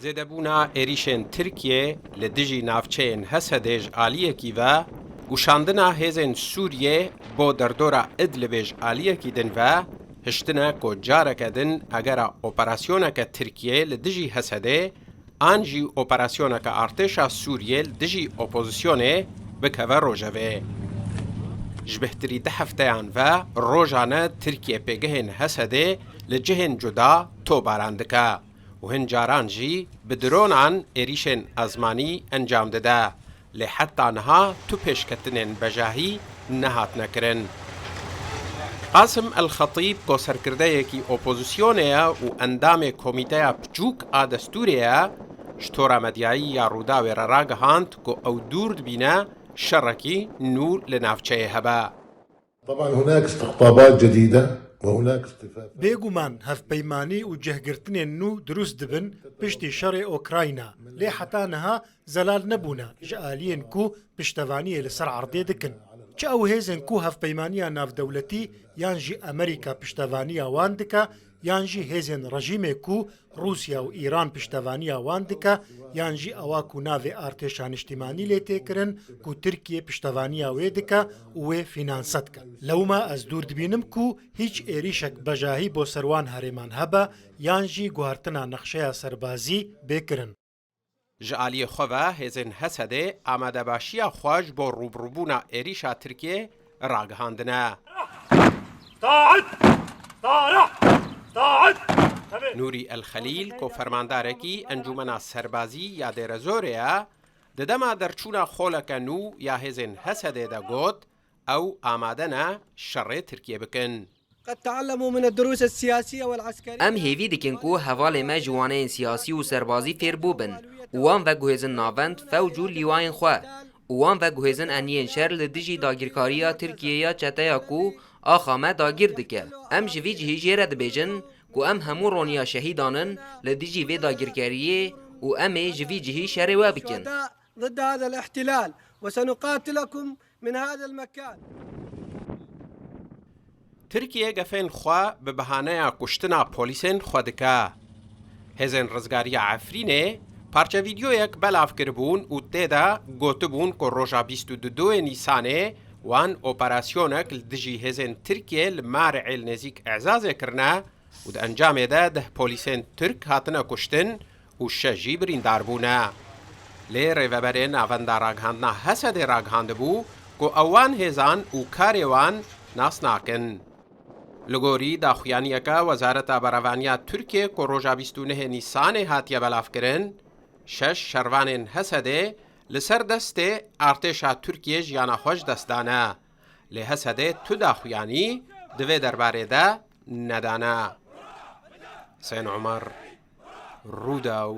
زێدەبوونا ێریشên Tirkiye li dijî navçeyên Hesedê ji aliyekî ve ûşandina hêzên Sûriyê bo derdora Idlibê ji aliyekî din ve hiştine ku careke din egera operasyoneke Tirkiye li dijî Hesedê an jî operasyoneke artêşa Sûriyê li dijî opozisyonê bikeve rojevê. Ji bihtirî 10 hefteyan ve rojane Tirkiye pêgehên Hesedê li cihên cuda tobaran dike û hin caran jî bi dronan êrişên ezmanî encam dide. Lê heta niha tu pêşketinên bejahî nehatine kirin. Qasım El-Xetîb ku serkirdeyekî opozisyonê ye û endamê komîteya piçûk a destûrê ye, ji tora medyayî ya Rûdawê re ragihand ku ew dûr dibîne şerekî nû li navçeyê hebe. طبعا هناك استقطابات جديدة وهناك اصطفافات. بێگومان هەفپەیمانی و جێهگرتنێن نو دروست دبن پشتی شەڕێ ئۆکراینە لێ حتا نەها زەلال نەبوونە ji aliyên ku piştevaniyê li ser erdê dikin. Çi ew hêzên ku hevpeymaniya navdewletî yan jî Amerîka piştevaniya wan dike yan jî hêzên rejîmê ku Rûsya û Îran piştevaniya wan dike yan jî ewa ku navê artêşa niştîmanî lê têkirin ku Tirkiye piştevaniya wê dike û wê fînanse dike. Lewma ez dûr dibînim ku hîç êrişek bejahî bo serwan herêman hebe yan jî guhartina nexşeya serbazî bêkirin. Ji aliyê xwe ve hêzên Hesedê amadebaşiya xwe ji bo rûbirûbûna êrişa Tirkiye ragihandine. Nûrî El-Xelîl ku fermandarekî encûmena serbazî ya Dêrezorê ye, di dema derçûna xoleke nû ya hêzên Hesedê de got ew amade ne şerê Tirkiye bikin. قد تعلموا من الدروس السياسية والعسكرية. ام هیوی دکن کو حواله ما جوانین سیاسی و سربازی فیر بوبن وان و گوهزن ناوند فوج و لیواین خوا وان و گوهزن انین شر لدیجی داگیرکاریا ترکیه یا چتایا کو آخامه داگیر دکه ام جوی جهی جیره دبیجن کو ام همو رونیا شهیدانن لدیجی وی داگیرکاریه و ام جوی جهی شر و بکن ضد هذا الاحتلال وسنقاتلكم من هذا المكان. Tirkiye gefên xwe bi bihaneya kuştina polîsên xwe dike. Hêzên Rizgariya Efrînê parça vîdyoyek belav kiribûn û tê de gotibûn ku roja 22 Nîsanê wan operasyonek li dijî hêzên Tirkiye li Maricê li nêzik Ezazê kirine û di encamê de 10 polîsên Tirk hatine kuştin û 6 jî birîndar bûne. Lê rêveberên avenda ragihandina Hesedê ragihandibû ku ew wan hêzan û karê wan nas nakin. Li gorî daxuyaniyeka Wezareta Berevaniya Tirkiye ku roja 29 Nîsanê hatiye belavkirin, 6 şervanên Hesedê li ser destê artêşa Tirkiye jiyana xwe ji dest dane. Lê Hesedê tu daxuyanî di vê derbarê de nedane. Hüseyin Umer, Rûdaw.